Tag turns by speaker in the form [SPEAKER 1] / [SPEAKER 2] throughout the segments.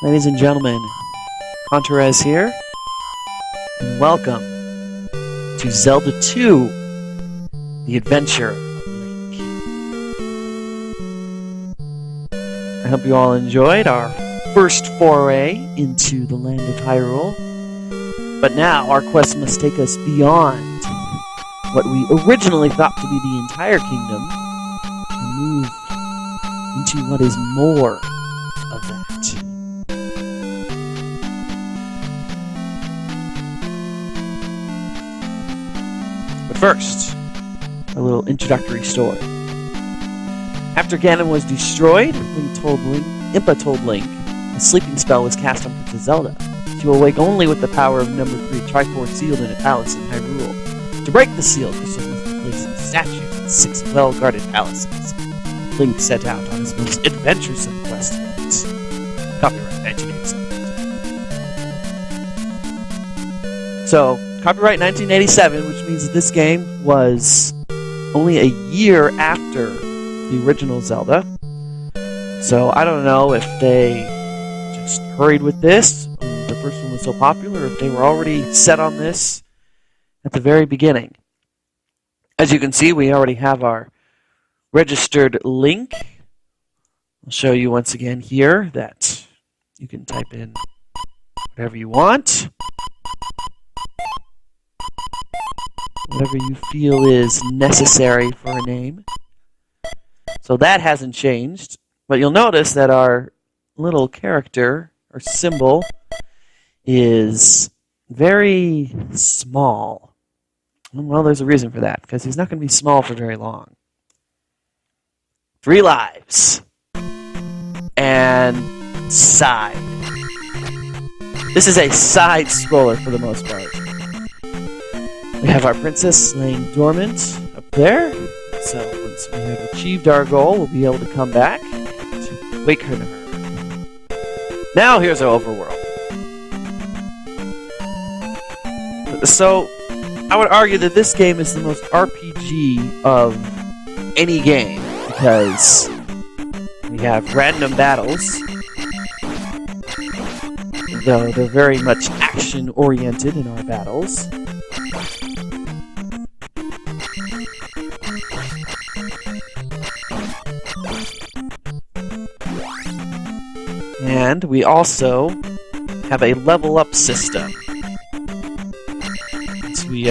[SPEAKER 1] Ladies and gentlemen, Conterez here, and welcome to Zelda 2, The Adventure of Link. I hope you all enjoyed our first foray into the land of Hyrule, but now our quest must take us beyond what we originally thought to be the entire kingdom, and move into what is more of that. But first, a little introductory story. After Ganon was destroyed, Impa told Link a sleeping spell was cast on Princess Zelda. She will awake only with the power of number 3 Triforce sealed in a palace in Hyrule. To break the seal, crystals must be placed in statues in 6 well-guarded palaces. Link set out on his most adventuresome quest yet. Copyright 1987. So, copyright 1987, which means that this game was only a year after the original Zelda. So I don't know if they just hurried with this, the first one was so popular, or if they were already set on this at the very beginning. As you can see, we already have our registered link. I'll show you once again here that you can type in whatever you want. Whatever you feel is necessary for a name. So that hasn't changed, but you'll notice that our little character, or symbol, is very small. Well, there's a reason for that, because he's not going to be small for very long. 3 lives. And side. This is a side scroller for the most part. We have our princess laying dormant up there. So once we have achieved our goal, we'll be able to come back and wake her to her. Now here's our overworld. So I would argue that this game is the most RPG of any game, because we have random battles, though they're very much action-oriented in our battles. And we also have a level-up system. So we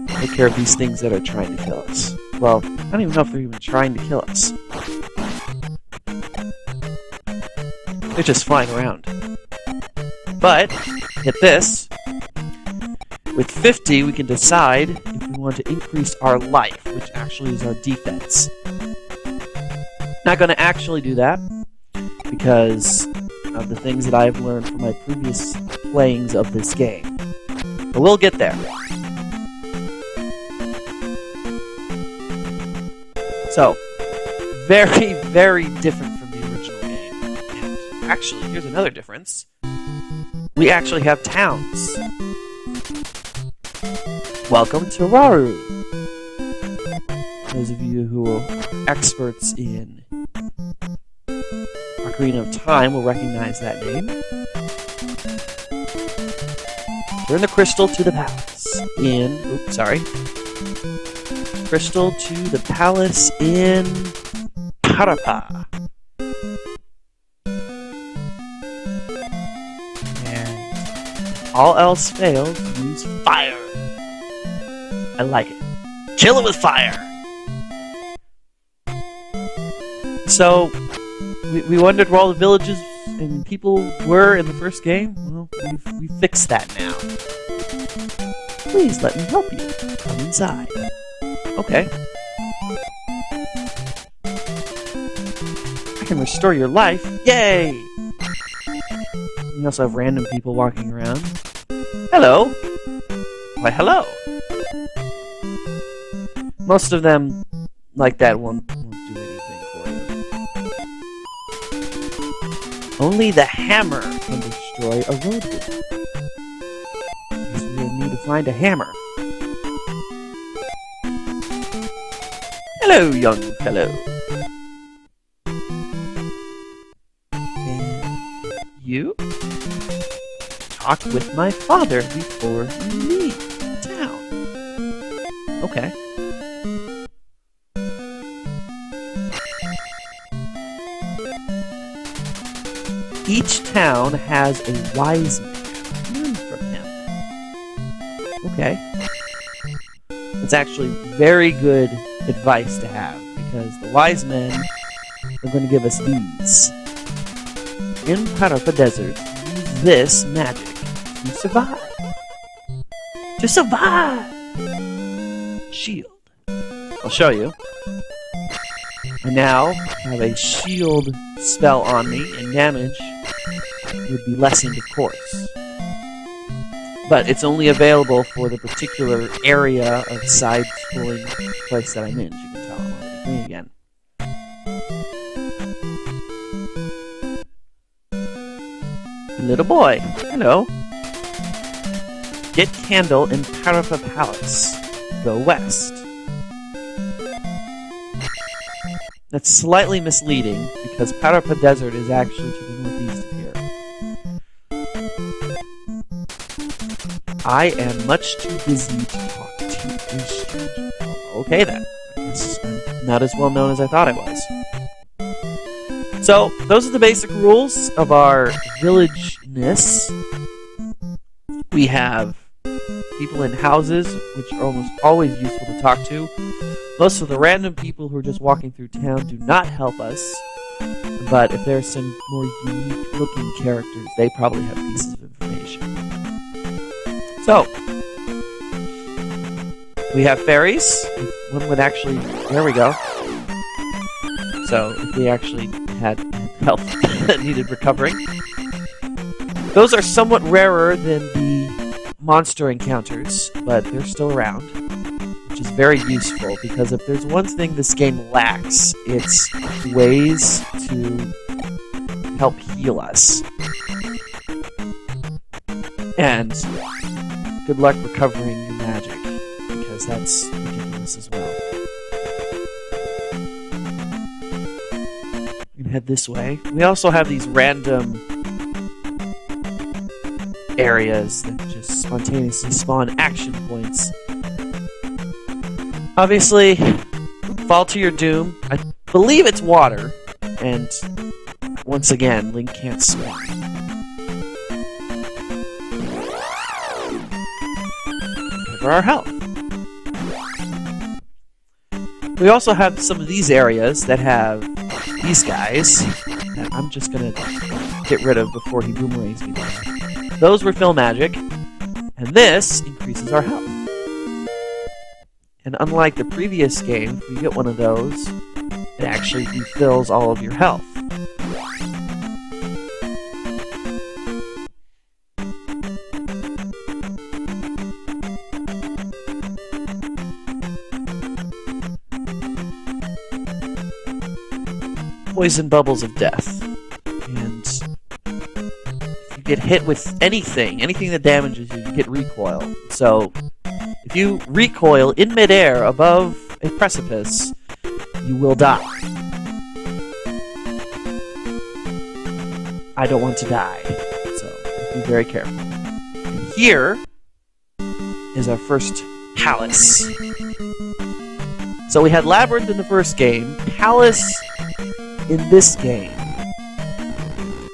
[SPEAKER 1] take care of these things that are trying to kill us. Well, I don't even know if they're even trying to kill us. They're just flying around. But, get this. With 50, we can decide if we want to increase our life, which actually is our defense. Not going to actually do that, because of the things that I've learned from my previous playings of this game. But we'll get there. So, very, very different from the original game. And actually, here's another difference. We actually have towns. Welcome to Rauru. Those of you who are experts in Ocarina of Time will recognize that name. Turn the crystal to the palace in... Oops, sorry. Crystal to the palace in Parapa. And all else fails, use fire. I like it. Kill it with fire! So, we wondered where all the villages and people were in the first game. Well, we fixed that now. Please let me help you. Come inside. Okay. I can restore your life. Yay! We also have random people walking around. Hello! Why, hello! Most of them, like that, won't do anything for you. Only the hammer can destroy a roadblock. We need to find a hammer. Hello, young fellow. And you? Talk with my father before you leave town. Okay. Each town has a wise man. Learn from him. Okay. It's actually very good advice to have, because the wise men are going to give us these. In Parapa Desert, use this magic to survive. To survive! Shield. I'll show you. I now have a shield spell on me, and damage would be lessened, of course. But it's only available for the particular area of side-scrolling place that I'm in. As you can tell, I'm already green again. Little boy, hello. Get candle in Parapa Palace. Go west. That's slightly misleading, because Parapa Desert is actually to the northeast of here. I am much too busy to talk to a stranger. Okay then. I guess I'm not as well known as I thought I was. So, those are the basic rules of our villageness. We have people in houses, which are almost always useful to talk to. Most of the random people who are just walking through town do not help us. But if there's some more unique looking characters, they probably have pieces of information. So, we have fairies. If one would actually... There we go. So, if we actually had health that needed recovering. Those are somewhat rarer than the monster encounters, but they're still around, which is very useful, because if there's one thing this game lacks, it's ways to help heal us. And good luck recovering your magic, because that's ridiculous as well. We can head this way. We also have these random areas that just spontaneously spawn action points. Obviously, fall to your doom. I believe it's water, and once again, Link can't swim. For our health. We also have some of these areas that have these guys that I'm just gonna get rid of before he boomerangs me down. Those refill magic, and this increases our health. And unlike the previous game, if you get one of those, it actually refills all of your health. Poison bubbles of death. And if you get hit with anything that damages you, you get recoil. So, if you recoil in midair above a precipice, you will die. I don't want to die, so be very careful. And here is our first palace. So we had Labyrinth in the first game, Palace in this game.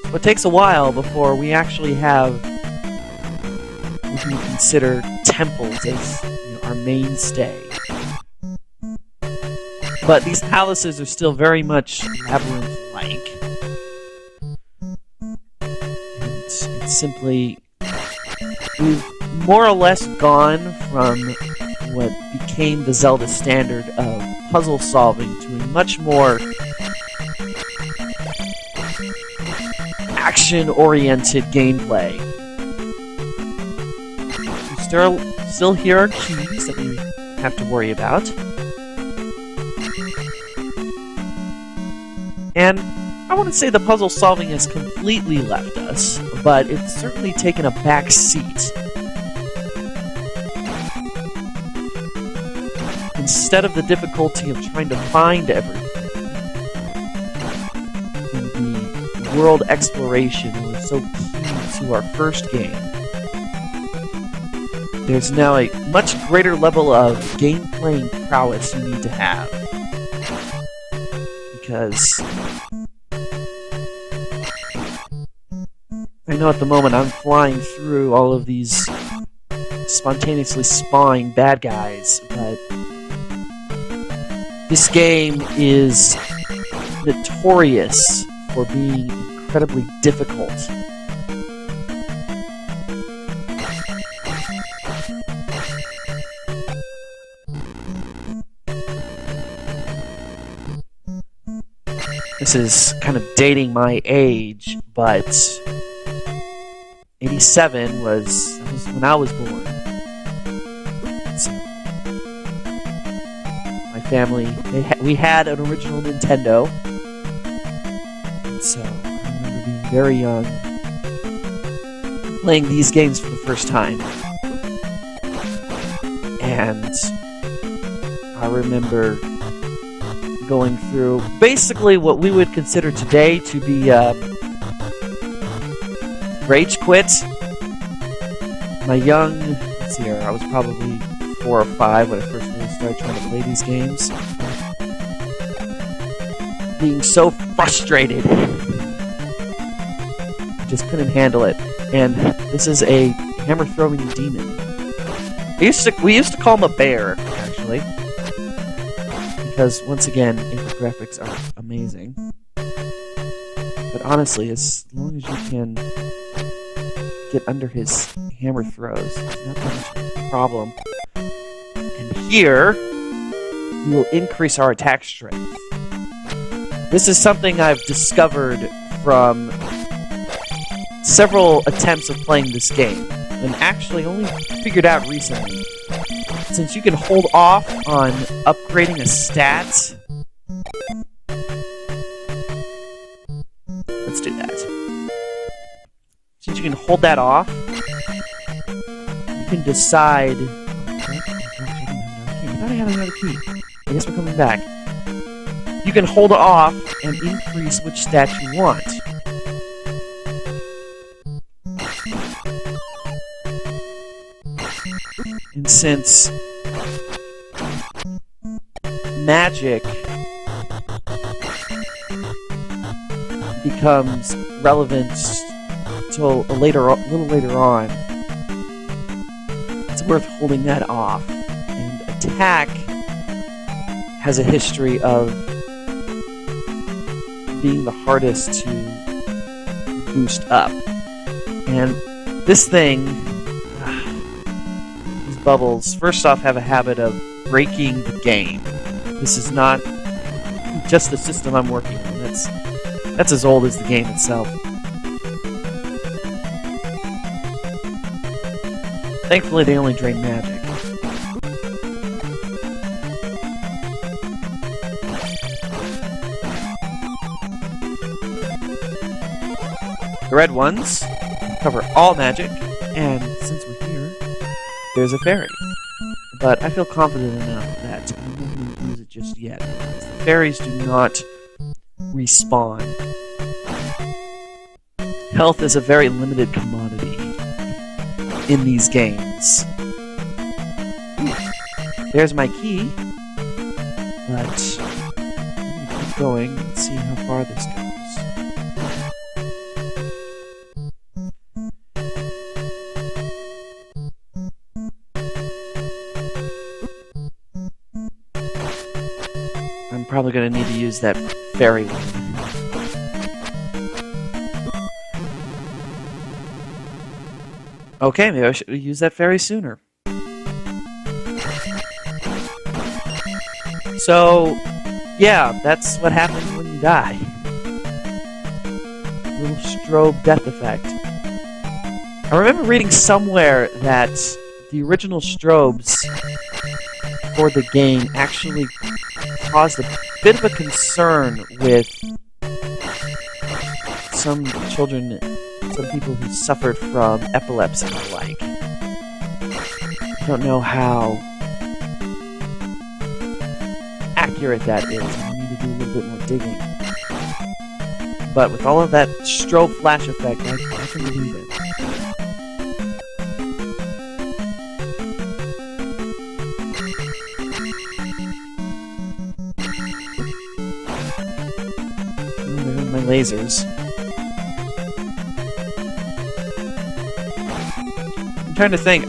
[SPEAKER 1] So it takes a while before we actually have what we can consider temples as our mainstay. But these palaces are still very much labyrinth-like. And it's simply... We've more or less gone from what became the Zelda standard of puzzle solving to a much more action-oriented gameplay. We still hear our keys that we have to worry about. And I wouldn't say the puzzle solving has completely left us, but it's certainly taken a back seat. instead of the difficulty of trying to find everything in the world exploration that was so key to our first game, there's now a much greater level of game-playing prowess you need to have. Because I know at the moment I'm flying through all of these spontaneously spawning bad guys, but this game is notorious for being incredibly difficult. This is kind of dating my age, but 87 was when I was born. So, my family, we had an original Nintendo, and so I remember being very young, playing these games for the first time. And I remember going through basically what we would consider today to be rage quit. My young, let's see here, I was probably 4 or 5 when I first really started trying to play these games. Being so frustrated. I just couldn't handle it. And this is a hammer-throwing demon. We used to call him a bear, actually. Because, once again, infographics are amazing. But honestly, as long as you can get under his hammer throws, it's not that much of a problem. And here, we will increase our attack strength. This is something I've discovered from several attempts of playing this game, and actually only figured out recently. Since you can hold off on upgrading a stat, let's do that. Since you can hold that off, you can decide. I thought I had another key. I guess we're coming back. You can hold off and increase which stat you want. And since magic becomes relevant till a little later on, it's worth holding that off. And attack has a history of being the hardest to boost up. And this thing, these bubbles, first off, have a habit of breaking the game. This is not just the system I'm working on. That's as old as the game itself. Thankfully, they only drain magic. The red ones cover all magic, and since we're here, there's a fairy. But I feel confident enough that I'm not going to use it just yet. The fairies do not respawn. Health is a very limited commodity in these games. There's my key, but I'm going to keep going and see how far this goes. I'm probably going to need to use that fairy one. Okay, maybe I should use that fairy sooner. So, yeah, that's what happens when you die. Little strobe death effect. I remember reading somewhere that the original strobes for the game actually caused a bit of a concern with some children, some people who suffered from epilepsy and the like. I don't know how accurate that is. I need to do a little bit more digging. But with all of that strobe flash effect, I can believe it. There's my lasers. I'm trying to think.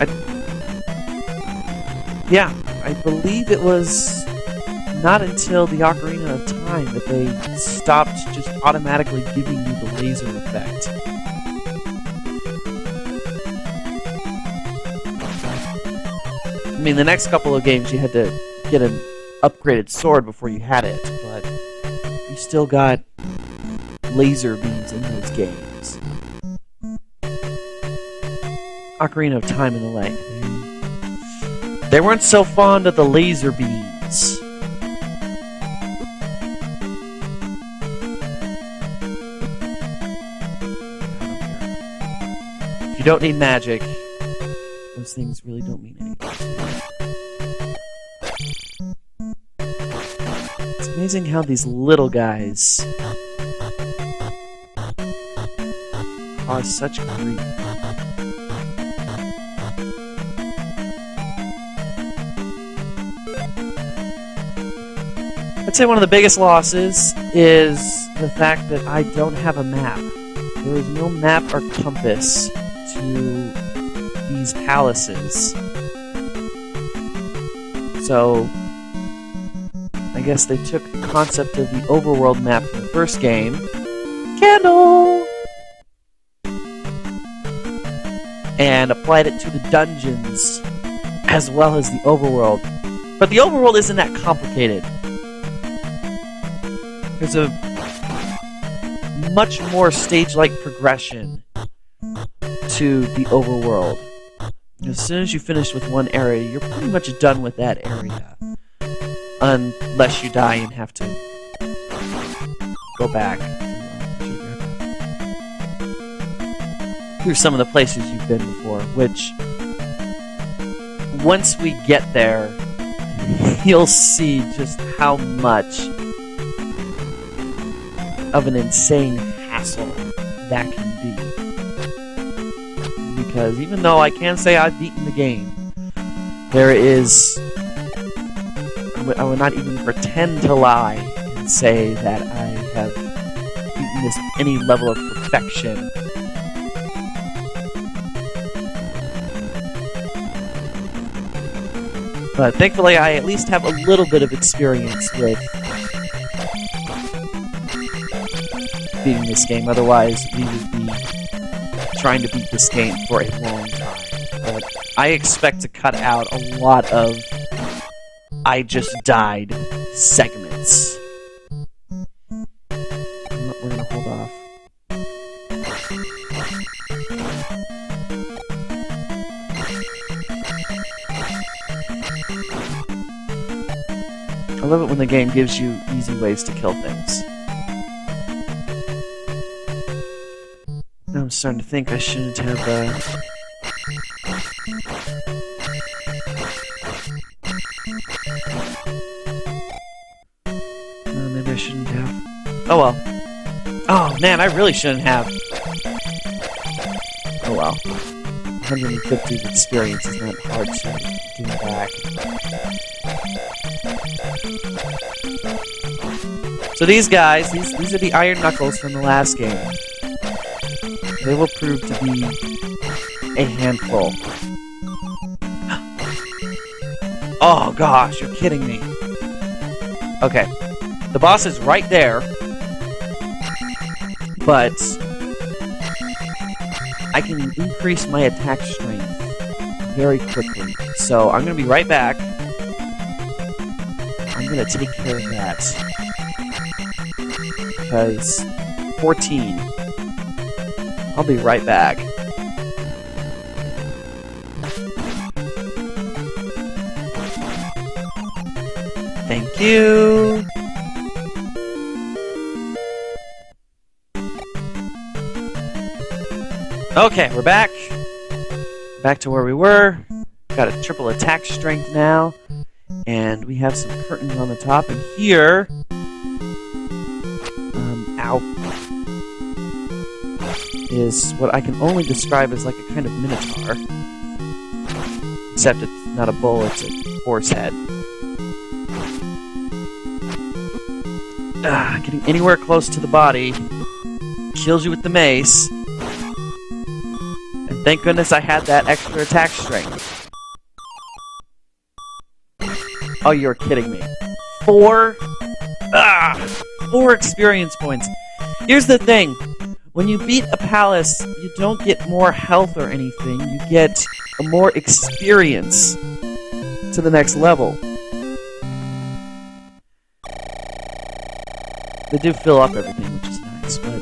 [SPEAKER 1] Yeah, I believe it was not until the Ocarina of Time that they stopped just automatically giving you the laser effect. I mean, the next couple of games you had to get an upgraded sword before you had it, but you still got laser beams in those games. Ocarina of Time and the like. They weren't so fond of the laser beams. If you don't need magic, those things really don't mean anything to you. It's amazing how these little guys cause such grief. I'd say one of the biggest losses is the fact that I don't have a map. There is no map or compass to these palaces. So, I guess they took the concept of the overworld map from the first game, Candle, and applied it to the dungeons as well as the overworld. But the overworld isn't that complicated. There's a much more stage-like progression to the overworld. As soon as you finish with one area, you're pretty much done with that area. Unless you die and have to go back through some of the places you've been before, which, once we get there, you'll see just how much of an insane hassle that can be. Because even though I can say I've beaten the game, there is... I would not even pretend to lie and say that I have beaten this to any level of perfection. But thankfully I at least have a little bit of experience with beating this game, otherwise we would be trying to beat this game for a long time. But I expect to cut out a lot of I just died segments. We're gonna hold off. I love it when the game gives you easy ways to kill things. Now I'm starting to think I shouldn't have, no, maybe I shouldn't have. Oh well. Oh man, I really shouldn't have. Oh well. 150 of experience is not hard to get back. So these guys, these are the Iron Knuckles from the last game. They will prove to be a handful. Oh gosh, you're kidding me. Okay. The boss is right there. But I can increase my attack strength very quickly. So I'm going to be right back. I'm going to take care of that. Because 14. I'll be right back. Thank you. Okay, we're back. Back to where we were. Got a triple attack strength now. And we have some curtains on the top. And here... ow. Is what I can only describe as like a kind of minotaur. Except it's not a bull, it's a horse head. Getting anywhere close to the body kills you with the mace. And thank goodness I had that extra attack strength. Oh, you're kidding me. 4 experience points. Here's the thing. When you beat a palace, you don't get more health or anything. You get more experience to the next level. They do fill up everything, which is nice, but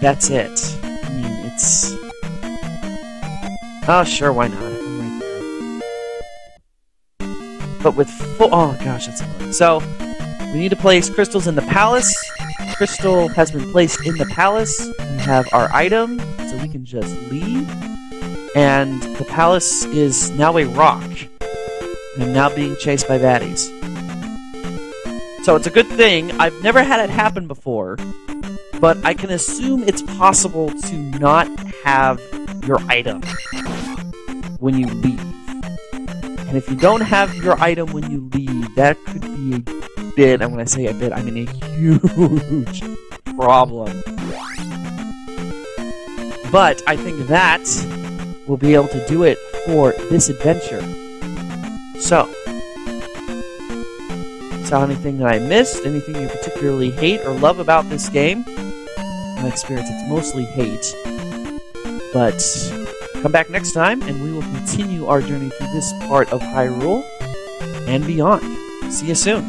[SPEAKER 1] that's it. I mean, it's... Oh, sure, why not? I'm right there. But with full... Oh, gosh, that's annoying. So, we need to place crystals in the palace. Crystal has been placed in the palace. We have our item, so we can just leave. And the palace is now a rock. And I'm now being chased by baddies. So it's a good thing. I've never had it happen before, but I can assume it's possible to not have your item when you leave. And if you don't have your item when you leave, that could be a bit, and when I say a bit, I mean a huge problem. But I think that will be able to do it for this adventure. So, anything that I missed, anything you particularly hate or love about this game? In my experience, it's mostly hate. But come back next time, and we will continue our journey through this part of Hyrule and beyond. See you soon.